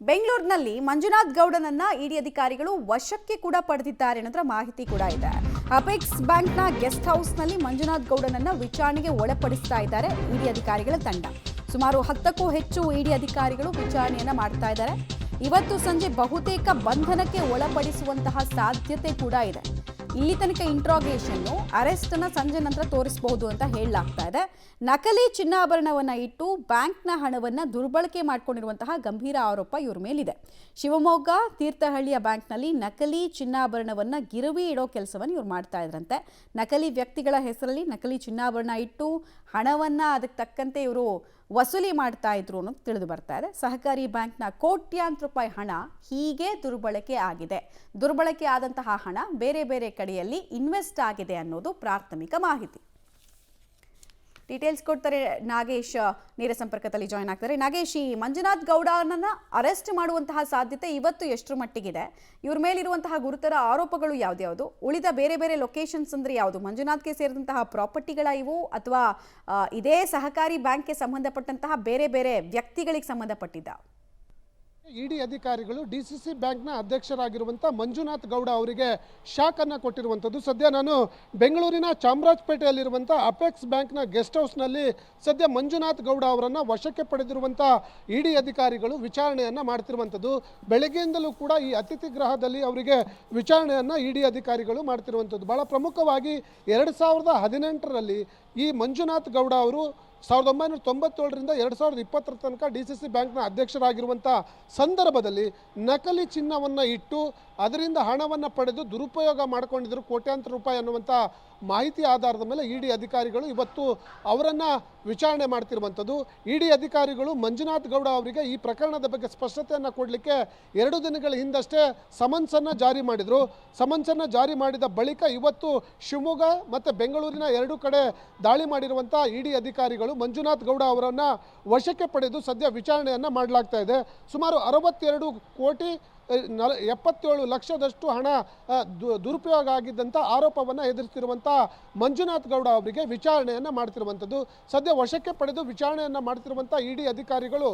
ಬೆಂಗಳೂರಿನಲ್ಲಿ ಮಂಜುನಾಥ್ ಗೌಡನನ್ನ ಇಡಿ ಅಧಿಕಾರಿಗಳು ವಶಕ್ಕೆ ಕೂಡ ಪಡೆದಿದ್ದಾರೆ ಅನ್ನೋದ್ರ ಮಾಹಿತಿ ಕೂಡ ಇದೆ. ಅಪೆಕ್ಸ್ ಬ್ಯಾಂಕ್ನ ಗೆಸ್ಟ್ ಹೌಸ್ನಲ್ಲಿ ಮಂಜುನಾಥ್ ಗೌಡನನ್ನ ವಿಚಾರಣೆಗೆ ಒಳಪಡಿಸ್ತಾ ಇದ್ದಾರೆ ಇಡಿ ಅಧಿಕಾರಿಗಳ ತಂಡ. ಸುಮಾರು 10ಕ್ಕೂ ಹೆಚ್ಚು ಇಡಿ ಅಧಿಕಾರಿಗಳು ವಿಚಾರಣೆಯನ್ನ ಮಾಡ್ತಾ ಇದ್ದಾರೆ. ಇವತ್ತು ಸಂಜೆ ಬಹುತೇಕ ಬಂಧನಕ್ಕೆ ಒಳಪಡಿಸುವಂತಹ ಸಾಧ್ಯತೆ ಕೂಡ ಇದೆ. ಇಲ್ಲಿ ತನಕ ಇಂಟ್ರಾಗೇಷನ್ ಅರೆಸ್ಟ್ ಅನ್ನ ಸಂಜೆ ನಂತರ ತೋರಿಸಬಹುದು ಅಂತ ಹೇಳಲಾಗ್ತಾ ಇದೆ. ನಕಲಿ ಚಿನ್ನಾಭರಣವನ್ನ ಇಟ್ಟು ಬ್ಯಾಂಕ್ನ ಹಣವನ್ನ ದುರ್ಬಳಕೆ ಮಾಡಿಕೊಂಡಿರುವಂತಹ ಗಂಭೀರ ಆರೋಪ ಇವ್ರ ಮೇಲಿದೆ. ಶಿವಮೊಗ್ಗ ತೀರ್ಥಹಳ್ಳಿಯ ಬ್ಯಾಂಕ್ನಲ್ಲಿ ನಕಲಿ ಚಿನ್ನಾಭರಣವನ್ನ ಗಿರವಿ ಇಡೋ ಕೆಲಸವನ್ನು ಇವ್ರು ಮಾಡ್ತಾ ಇದ್ರಂತೆ. ನಕಲಿ ವ್ಯಕ್ತಿಗಳ ಹೆಸರಲ್ಲಿ ನಕಲಿ ಚಿನ್ನಾಭರಣ ಇಟ್ಟು ಹಣವನ್ನ ಅದಕ್ಕೆ ತಕ್ಕಂತೆ ಇವರು ವಸೂಲಿ ಮಾಡ್ತಾ ಇದ್ರು ಅನ್ನೋದು ತಿಳಿದು ಬರ್ತಾ ಇದೆ. ಸಹಕಾರಿ ಬ್ಯಾಂಕ್ನ ಕೋಟ್ಯಾಂತರ ರೂಪಾಯಿ ಹಣ ಹೀಗೆ ದುರ್ಬಳಕೆ ಆಗಿದೆ. ದುರ್ಬಳಕೆ ಆದಂತಹ ಹಣ ಬೇರೆ ಬೇರೆ ಕಡೆಯಲ್ಲಿ ಇನ್ವೆಸ್ಟ್ ಆಗಿದೆ ಅನ್ನೋದು ಪ್ರಾಥಮಿಕ ಮಾಹಿತಿ. ಡೀಟೇಲ್ಸ್ ಕೊಡ್ತಾರೆ ನಾಗೇಶ್, ನೇರ ಸಂಪರ್ಕದಲ್ಲಿ ಜಾಯ್ನ್ ಆಗ್ತಾರೆ. ನಾಗೇಶ್, ಈ ಮಂಜುನಾಥ್ ಗೌಡನನ್ನ ಅರೆಸ್ಟ್ ಮಾಡುವಂತಹ ಸಾಧ್ಯತೆ ಇವತ್ತು ಎಷ್ಟರ ಮಟ್ಟಿಗಿದೆ? ಇವ್ರ ಮೇಲಿರುವಂತಹ ಗುರುತರ ಆರೋಪಗಳು ಯಾವ್ದ್ಯಾವುದು? ಉಳಿದ ಬೇರೆ ಬೇರೆ ಲೊಕೇಶನ್ಸ್ ಅಂದ್ರೆ ಯಾವುದು? ಮಂಜುನಾಥ್ಗೆ ಸೇರಿದಂತಹ ಪ್ರಾಪರ್ಟಿಗಳ ಇವು ಅಥವಾ ಇದೇ ಸಹಕಾರಿ ಬ್ಯಾಂಕ್ಗೆ ಸಂಬಂಧಪಟ್ಟಂತಹ ಬೇರೆ ಬೇರೆ ವ್ಯಕ್ತಿಗಳಿಗೆ ಸಂಬಂಧಪಟ್ಟಿದ್ದ? ಇಡಿ ಅಧಿಕಾರಿಗಳು ಡಿಸಿಸಿ ಬ್ಯಾಂಕ್ನ ಅಧ್ಯಕ್ಷರಾಗಿರುವಂಥ ಮಂಜುನಾಥ್ ಗೌಡ ಅವರಿಗೆ ಶಾಕ್ ಅನ್ನು ಕೊಟ್ಟಿರುವಂಥದ್ದು. ಸದ್ಯ ನಾನು ಬೆಂಗಳೂರಿನ ಚಾಮರಾಜಪೇಟೆಯಲ್ಲಿರುವಂಥ ಅಪೆಕ್ಸ್ ಬ್ಯಾಂಕ್ನ ಗೆಸ್ಟ್ ಹೌಸ್ನಲ್ಲಿ ಸದ್ಯ ಮಂಜುನಾಥ್ ಗೌಡ ಅವರನ್ನು ವಶಕ್ಕೆ ಪಡೆದಿರುವಂಥ ಇಡಿ ಅಧಿಕಾರಿಗಳು ವಿಚಾರಣೆಯನ್ನು ಮಾಡ್ತಿರುವಂಥದ್ದು. ಬೆಳಗ್ಗೆಯಿಂದಲೂ ಕೂಡ ಈ ಅತಿಥಿ ಗೃಹದಲ್ಲಿ ಅವರಿಗೆ ವಿಚಾರಣೆಯನ್ನು ಇಡಿ ಅಧಿಕಾರಿಗಳು ಮಾಡ್ತಿರುವಂಥದ್ದು. ಭಾಳ ಪ್ರಮುಖವಾಗಿ 2018ರಲ್ಲಿ ಈ ಮಂಜುನಾಥ್ ಗೌಡ ಅವರು 1997ರಿಂದ 2020 ತನಕ ಡಿಸಿಸಿ ಬ್ಯಾಂಕ್ನ ಅಧ್ಯಕ್ಷರಾಗಿರುವಂಥ ಸಂದರ್ಭದಲ್ಲಿ ನಕಲಿ ಚಿನ್ನವನ್ನು ಇಟ್ಟು ಅದರಿಂದ ಹಣವನ್ನು ಪಡೆದು ದುರುಪಯೋಗ ಮಾಡಿಕೊಂಡಿದ್ದರು, ಕೋಟ್ಯಾಂತರ ರೂಪಾಯಿ ಅನ್ನುವಂಥ ಮಾಹಿತಿ ಆಧಾರದ ಮೇಲೆ ಇಡಿ ಅಧಿಕಾರಿಗಳು ಇವತ್ತು ಅವರನ್ನು ವಿಚಾರಣೆ ಮಾಡ್ತಿರುವಂಥದ್ದು. ಇಡಿ ಅಧಿಕಾರಿಗಳು ಮಂಜುನಾಥ್ ಗೌಡ ಅವರಿಗೆ ಈ ಪ್ರಕರಣದ ಬಗ್ಗೆ ಸ್ಪಷ್ಟತೆಯನ್ನು ಕೊಡಲಿಕ್ಕೆ 2 ದಿನಗಳ ಹಿಂದಷ್ಟೇ ಸಮನ್ಸನ್ನು ಜಾರಿ ಮಾಡಿದರು. ಸಮನ್ಸನ್ನು ಜಾರಿ ಮಾಡಿದ ಬಳಿಕ ಇವತ್ತು ಶಿವಮೊಗ್ಗ ಮತ್ತು ಬೆಂಗಳೂರಿನ 2 ಕಡೆ ದಾಳಿ ಮಾಡಿರುವಂಥ ಇಡಿ ಅಧಿಕಾರಿಗಳು ಮಂಜುನಾಥ್ ಗೌಡ ಅವರನ್ನು ವಶಕ್ಕೆ ಪಡೆದು ಸದ್ಯ ವಿಚಾರಣೆಯನ್ನು ಮಾಡಲಾಗ್ತಾ ಇದೆ. ಸುಮಾರು 62 ಕೋಟಿ 77 ಲಕ್ಷದಷ್ಟು ಹಣ ದುರುಪಯೋಗ ಆಗಿದ್ದಂಥ ಆರೋಪವನ್ನು ಎದುರಿಸ್ತಿರುವಂಥ ಮಂಜುನಾಥ್ ಗೌಡ ಅವರಿಗೆ ವಿಚಾರಣೆಯನ್ನು ಮಾಡ್ತಿರುವಂಥದ್ದು. ಸದ್ಯ ವಶಕ್ಕೆ ಪಡೆದು ವಿಚಾರಣೆಯನ್ನು ಮಾಡ್ತಿರುವಂಥ ಇಡಿ ಅಧಿಕಾರಿಗಳು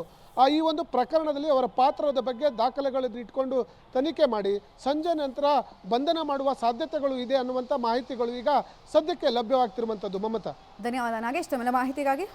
ಈ ಒಂದು ಪ್ರಕರಣದಲ್ಲಿ ಅವರ ಪಾತ್ರದ ಬಗ್ಗೆ ದಾಖಲೆಗಳನ್ನು ಇಟ್ಕೊಂಡು ತನಿಖೆ ಮಾಡಿ ಸಂಜೆ ನಂತರ ಬಂಧನ ಮಾಡುವ ಸಾಧ್ಯತೆಗಳು ಇದೆ ಅನ್ನುವಂಥ ಮಾಹಿತಿಗಳು ಈಗ ಸದ್ಯಕ್ಕೆ ಲಭ್ಯವಾಗ್ತಿರುವಂಥದ್ದು. ಮಮತಾ, ಧನ್ಯವಾದ ನಾಗೇಶ್, ತಮ್ಮೆಲ್ಲ ಮಾಹಿತಿಗಾಗಿ.